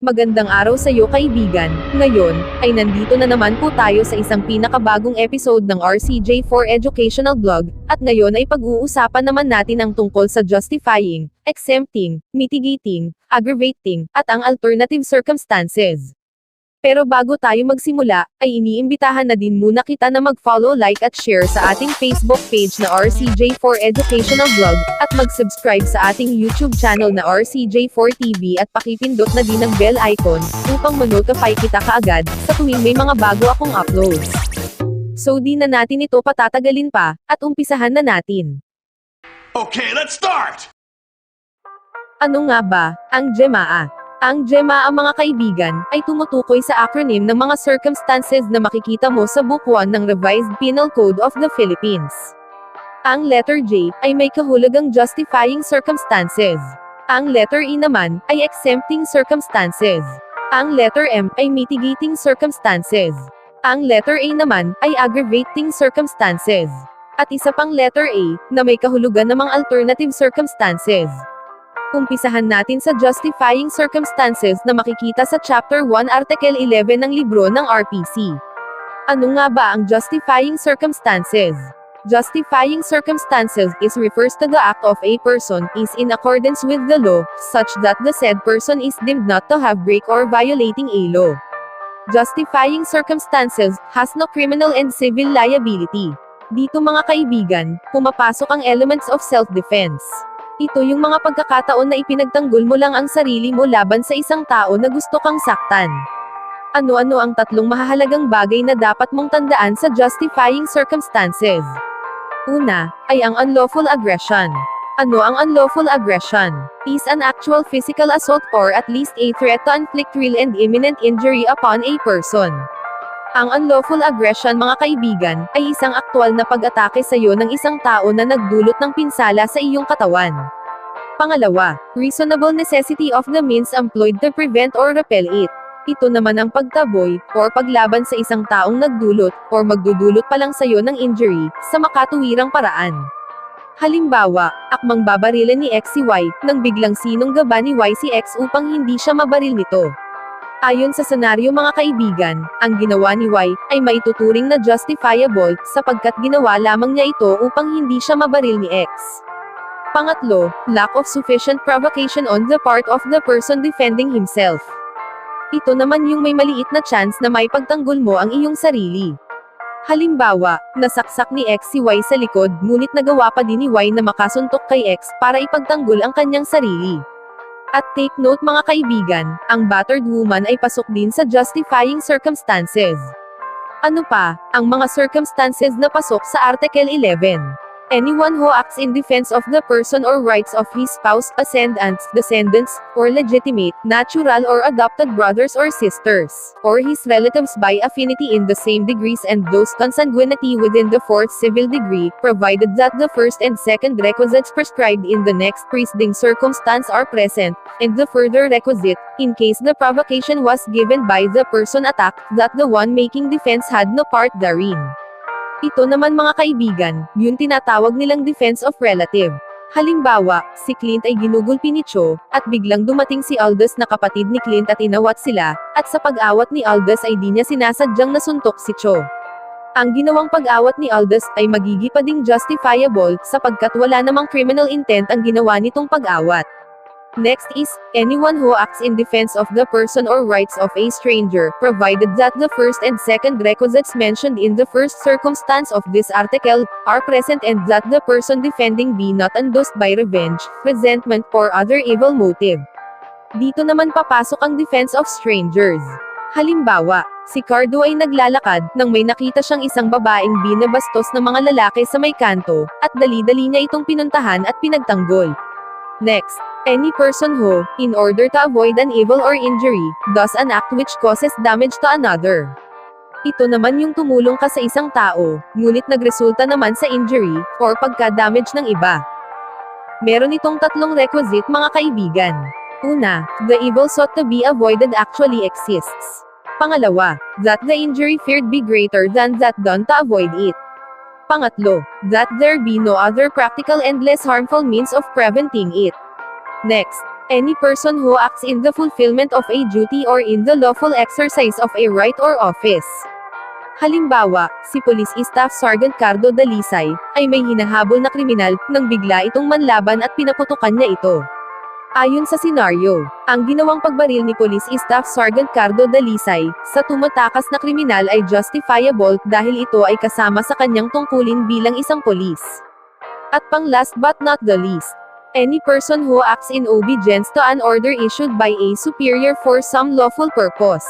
Magandang araw sa iyo kaibigan. Ngayon, ay nandito na naman po tayo sa isang pinakabagong episode ng RCJ4 Educational Blog, at ngayon ay pag-uusapan naman natin ang tungkol sa justifying, exempting, mitigating, aggravating, at ang alternative circumstances. Pero bago tayo magsimula, ay iniimbitahan na din muna kita na mag-follow, like at share sa ating Facebook page na RCJ4 Educational Blog, at mag-subscribe sa ating YouTube channel na RCJ4 TV at pakipindot na din ang bell icon, upang ma-notify kita kaagad, sa tuwing may mga bago akong uploads. So di na natin ito patatagalin pa, at umpisahan na natin. Okay, let's start! Ano nga ba, ang Jemaa? Ang Jemaa, mga kaibigan, ay tumutukoy sa acronym ng mga circumstances na makikita mo sa Book 1 ng Revised Penal Code of the Philippines. Ang letter J ay may kahulugang justifying circumstances. Ang letter E naman ay exempting circumstances. Ang letter M ay mitigating circumstances. Ang letter A naman ay aggravating circumstances. At isa pang letter A na may kahulugan namang alternative circumstances. Umpisahan natin sa justifying circumstances na makikita sa Chapter 1 Article 11 ng libro ng RPC. Ano nga ba ang justifying circumstances? Justifying circumstances refers to the act of a person is in accordance with the law, such that the said person is deemed not to have break or violating a law. Justifying circumstances has no criminal and civil liability. Dito mga kaibigan, pumapasok ang elements of self-defense. Ito yung mga pagkakataon na ipinagtanggol mo lang ang sarili mo laban sa isang tao na gusto kang saktan. Ano-ano ang tatlong mahahalagang bagay na dapat mong tandaan sa justifying circumstances? Una, ay ang unlawful aggression. Ano ang unlawful aggression? Is an actual physical assault or at least a threat to inflict real and imminent injury upon a person. Ang unlawful aggression, mga kaibigan, ay isang aktwal na pag-atake sa iyo ng isang tao na nagdulot ng pinsala sa iyong katawan. Pangalawa, reasonable necessity of the means employed to prevent or repel it. Ito naman ang pagtaboy, or paglaban sa isang taong nagdulot, or magdudulot pa lang sa iyo ng injury, sa makatuwirang paraan. Halimbawa, akmang babarilan ni X si Y, nang biglang sinunggaba ni Y si X upang hindi siya mabaril nito. Ayon sa senaryo, mga kaibigan, ang ginawa ni Y ay maituturing na justifiable sapagkat ginawa lamang niya ito upang hindi siya mabaril ni X. Pangatlo, lack of sufficient provocation on the part of the person defending himself. Ito naman yung may maliit na chance na maipagtanggol mo ang iyong sarili. Halimbawa, nasaksak ni X si Y sa likod ngunit nagawa pa din ni Y na makasuntok kay X para ipagtanggol ang kanyang sarili. At take note, mga kaibigan, ang battered woman ay pasok din sa justifying circumstances. Ano pa, ang mga circumstances na pasok sa Article 11? Anyone who acts in defense of the person or rights of his spouse, ascendants, descendants, or legitimate, natural or adopted brothers or sisters, or his relatives by affinity in the same degrees and those consanguinity within the fourth civil degree, provided that the first and second requisites prescribed in the next preceding circumstance are present, and the further requisite, in case the provocation was given by the person attacked, that the one making defense had no part therein. Ito naman, mga kaibigan, yung tinatawag nilang defense of relative. Halimbawa, si Clint ay ginugulpi ni Cho, at biglang dumating si Aldous na kapatid ni Clint at inawat sila, at sa pag-awat ni Aldous ay di niya sinasadyang nasuntok si Cho. Ang ginawang pag-awat ni Aldous ay magigi pa ding justifiable, sapagkat wala namang criminal intent ang ginawa nitong pag-awat. Next is, anyone who acts in defense of the person or rights of a stranger, provided that the first and second requisites mentioned in the first circumstance of this article, are present and that the person defending be not induced by revenge, resentment, or other evil motive. Dito naman papasok ang defense of strangers. Halimbawa, si Cardo ay naglalakad, nang may nakita siyang isang babaeng binabastos ng mga lalaki sa may kanto, at dali-dali niya itong pinuntahan at pinagtanggol. Next, any person who, in order to avoid an evil or injury, does an act which causes damage to another. Ito naman yung tumulong ka sa isang tao, ngunit nagresulta naman sa injury, or pagka-damage ng iba. Meron itong tatlong requisite, mga kaibigan. Una, the evil sought to be avoided actually exists. Pangalawa, that the injury feared be greater than that done to avoid it. Pangatlo, that there be no other practical and less harmful means of preventing it. Next, Any person who acts in the fulfillment of a duty or in the lawful exercise of a right or office. Halimbawa, si Police Staff Sergeant Cardo Dalisay, ay may hinahabol na kriminal, nang bigla itong manlaban at pinaputukan niya ito. Ayon sa senaryo, ang ginawang pagbaril ni Police Staff Sergeant Cardo Dalisay, sa tumatakas na kriminal ay justifiable, dahil ito ay kasama sa kanyang tungkulin bilang isang polis. At pang last but not the least, any person who acts in obedience to an order issued by a superior for some lawful purpose.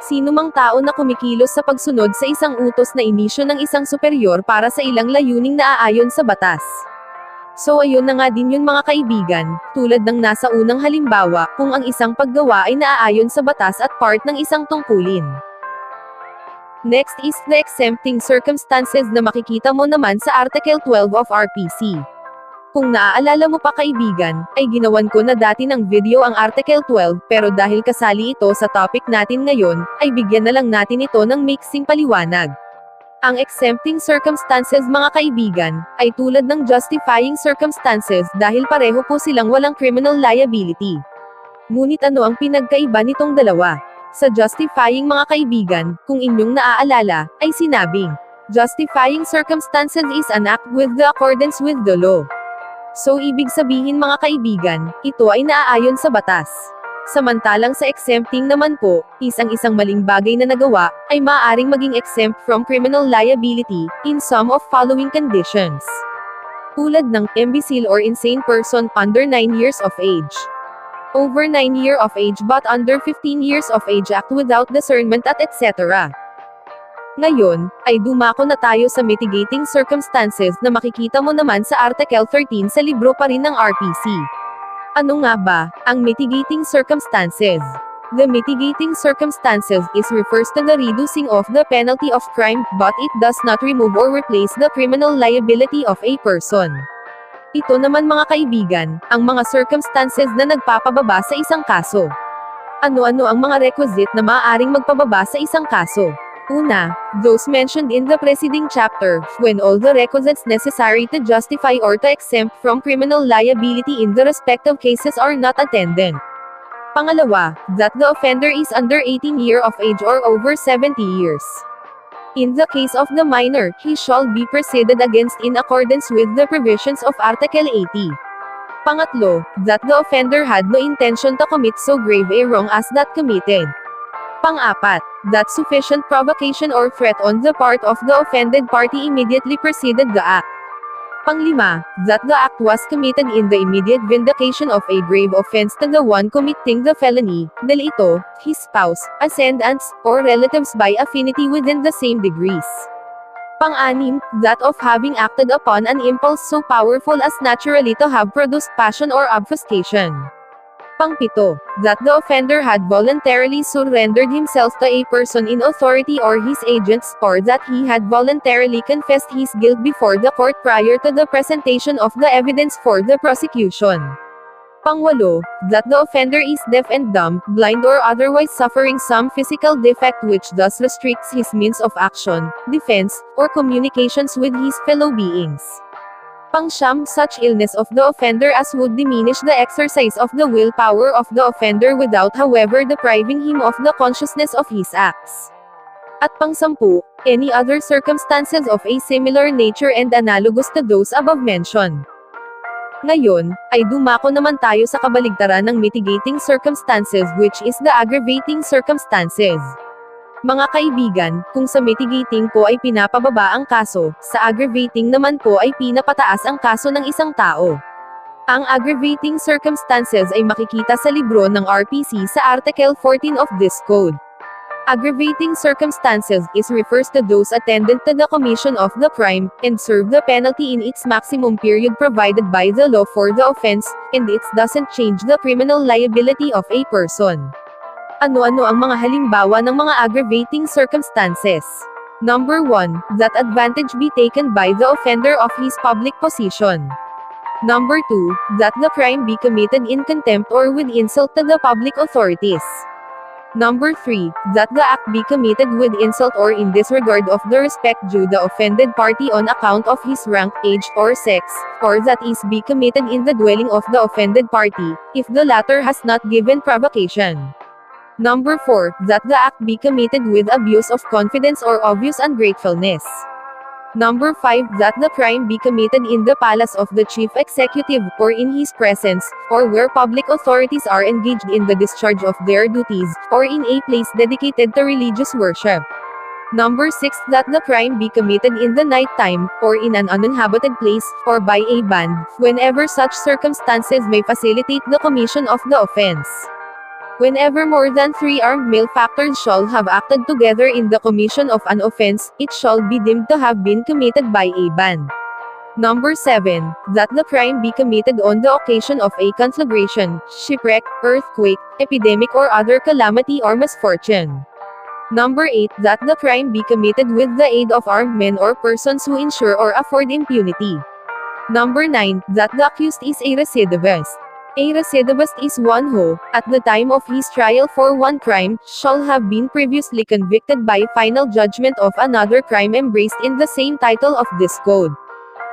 Sino mang tao na kumikilos sa pagsunod sa isang utos na inisyo ng isang superior para sa ilang layuning naaayon sa batas. So ayun na nga din yun mga kaibigan, tulad ng nasa unang halimbawa, kung ang isang paggawa ay naaayon sa batas at part ng isang tungkulin. Next is the exempting circumstances na makikita mo naman sa Article 12 of RPC. Kung naaalala mo pa kaibigan, ay ginawan ko na dati ng video ang Article 12, pero dahil kasali ito sa topic natin ngayon, ay bigyan na lang natin ito ng mixing paliwanag. Ang exempting circumstances mga kaibigan, ay tulad ng justifying circumstances dahil pareho po silang walang criminal liability. Ngunit ano ang pinagkaiba nitong dalawa? Sa justifying mga kaibigan, kung inyong naaalala, ay sinabing, justifying circumstances is an act with the accordance with the law. So ibig sabihin mga kaibigan, ito ay naaayon sa batas. Samantalang sa exempting naman po, isang maling bagay na nagawa, ay maaaring maging exempt from criminal liability, in some of following conditions. Tulad ng imbecile or insane person under 9 years of age. Over 9 years of age but under 15 years of age act without discernment at etc. Ngayon, ay dumako na tayo sa mitigating circumstances na makikita mo naman sa Article 13 sa libro pa rin ng RPC. Ano nga ba ang mitigating circumstances? The mitigating circumstances is refers to the reducing of the penalty of crime, but it does not remove or replace the criminal liability of a person. Ito naman mga kaibigan, ang mga circumstances na nagpapababa sa isang kaso. Ano-ano ang mga requisite na maaaring magpababa sa isang kaso? Una, those mentioned in the preceding chapter, when all the requisites necessary to justify or to exempt from criminal liability in the respective cases are not attended. Pangalawa, that the offender is under 18 years of age or over 70 years. In the case of the minor, he shall be proceeded against in accordance with the provisions of Article 80. Pangatlo, that the offender had no intention to commit so grave a wrong as that committed. Pang-apat, that sufficient provocation or threat on the part of the offended party immediately preceded the act. Panglima, that the act was committed in the immediate vindication of a grave offense to the one committing the felony, dahil ito, his spouse, ascendants, or relatives by affinity within the same degrees. Pang-anim, that of having acted upon an impulse so powerful as naturally to have produced passion or obfuscation. Pang-pito, that the offender had voluntarily surrendered himself to a person in authority or his agents, or that he had voluntarily confessed his guilt before the court prior to the presentation of the evidence for the prosecution. Pang-walo, that the offender is deaf and dumb, blind or otherwise suffering some physical defect which thus restricts his means of action, defense, or communications with his fellow beings. Pang-siyam, such illness of the offender as would diminish the exercise of the willpower of the offender without however depriving him of the consciousness of his acts. At pang-sampu, any other circumstances of a similar nature and analogous to those above mentioned. Ngayon, ay dumako naman tayo sa kabaligtaran ng mitigating circumstances which is the aggravating circumstances. Mga kaibigan, kung sa mitigating po ay pinapababa ang kaso, sa aggravating naman po ay pinapataas ang kaso ng isang tao. Ang aggravating circumstances ay makikita sa libro ng RPC sa Article 14 of this Code. Aggravating circumstances is refers to those attendant to the commission of the crime, and serve the penalty in its maximum period provided by the law for the offense, and it doesn't change the criminal liability of a person. Ano-ano ang mga halimbawa ng mga aggravating circumstances? Number 1, that advantage be taken by the offender of his public position. Number 2, that the crime be committed in contempt or with insult to the public authorities. Number 3, that the act be committed with insult or in disregard of the respect due the offended party on account of his rank, age, or sex, or that is be committed in the dwelling of the offended party, if the latter has not given provocation. Number 4, that the act be committed with abuse of confidence or obvious ungratefulness. Number 5, that the crime be committed in the palace of the chief executive, or in his presence, or where public authorities are engaged in the discharge of their duties, or in a place dedicated to religious worship. Number 6, that the crime be committed in the night time, or in an uninhabited place, or by a band, whenever such circumstances may facilitate the commission of the offense. Whenever more than 3 armed malefactors shall have acted together in the commission of an offense, it shall be deemed to have been committed by a band. Number 7, that the crime be committed on the occasion of a conflagration, shipwreck, earthquake, epidemic or other calamity or misfortune. Number 8, that the crime be committed with the aid of armed men or persons who ensure or afford impunity. Number 9, that the accused is a recidivist. A recidivist is one who, at the time of his trial for one crime, shall have been previously convicted by final judgment of another crime embraced in the same title of this code.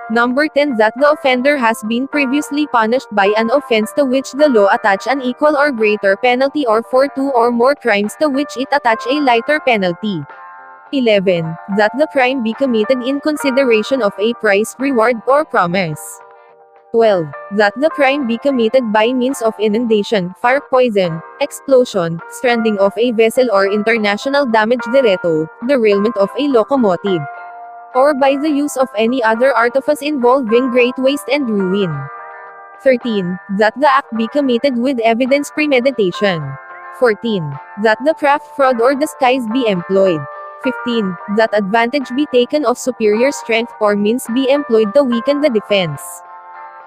Number 10, that the offender has been previously punished by an offense to which the law attach an equal or greater penalty or for 2 or more crimes to which it attach a lighter penalty. 11, that the crime be committed in consideration of a prize, reward, or promise. 12. That the crime be committed by means of inundation, fire poison, explosion, stranding of a vessel or international damage directo, derailment of a locomotive, or by the use of any other artifice involving great waste and ruin. 13. That the act be committed with evidence premeditation. 14. That the craft, fraud, or disguise be employed. 15. That advantage be taken of superior strength or means be employed to weaken the defense.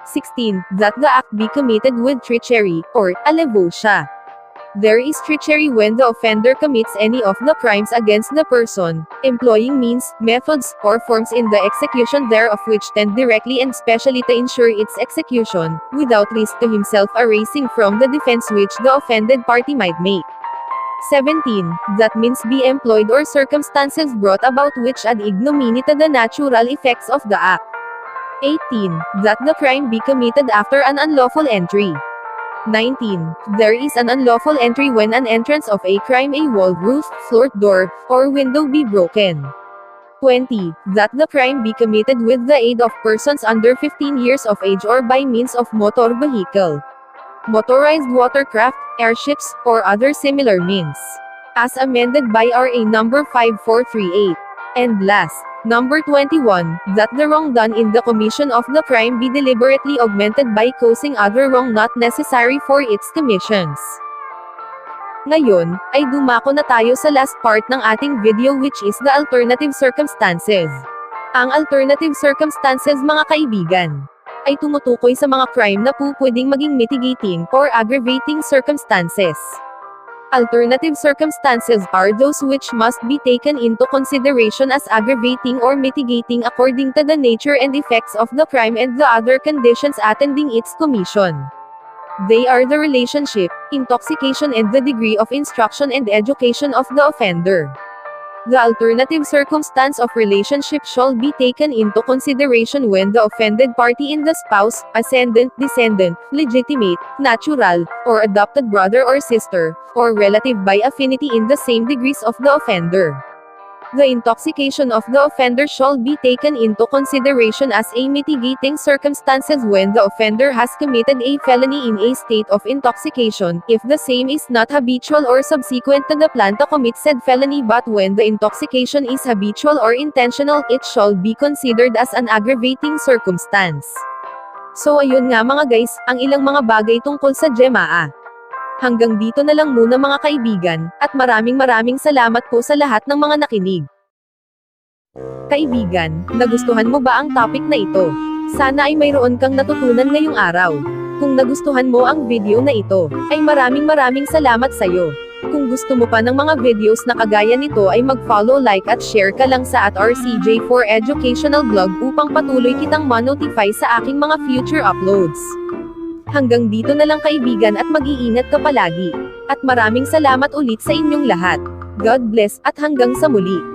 16. That the act be committed with treachery, or alevosya. There is treachery when the offender commits any of the crimes against the person, employing means, methods, or forms in the execution thereof which tend directly and specially to ensure its execution, without risk to himself arising from the defense which the offended party might make. 17. That means be employed or circumstances brought about which add ignominy to the natural effects of the act. 18. That the crime be committed after an unlawful entry. 19. There is an unlawful entry when an entrance of a crime, a wall, roof, floor, door, or window be broken. 20. That the crime be committed with the aid of persons under 15 years of age or by means of motor vehicle, motorized watercraft, airships, or other similar means. As amended by RA number 5438. And last, number 21, that the wrong done in the commission of the crime be deliberately augmented by causing other wrong not necessary for its commissions. Ngayon, ay dumako na tayo sa last part ng ating video which is the alternative circumstances. Ang alternative circumstances, mga kaibigan, ay tumutukoy sa mga crime na pwedeng maging mitigating or aggravating circumstances. Alternative circumstances are those which must be taken into consideration as aggravating or mitigating according to the nature and effects of the crime and the other conditions attending its commission. They are the relationship, intoxication, and the degree of instruction and education of the offender. The alternative circumstance of relationship shall be taken into consideration when the offended party in the spouse, ascendant, descendant, legitimate, natural, or adopted brother or sister, or relative by affinity in the same degrees of the offender. The intoxication of the offender shall be taken into consideration as a mitigating circumstances when the offender has committed a felony in a state of intoxication, if the same is not habitual or subsequent to the plan to commit said felony, but when the intoxication is habitual or intentional, it shall be considered as an aggravating circumstance. So ayun nga mga guys, ang ilang mga bagay tungkol sa Jemaa. Hanggang dito na lang muna mga kaibigan, at maraming salamat po sa lahat ng mga nakinig. Kaibigan, nagustuhan mo ba ang topic na ito? Sana ay mayroon kang natutunan ngayong araw. Kung nagustuhan mo ang video na ito, ay maraming salamat sa'yo. Kung gusto mo pa ng mga videos na kagaya nito ay mag-follow, like at share ka lang sa @RCJ for Educational Blog upang patuloy kitang ma-notify sa aking mga future uploads. Hanggang dito na lang kaibigan at mag-iingat ka palagi. At maraming salamat ulit sa inyong lahat. God bless at hanggang sa muli.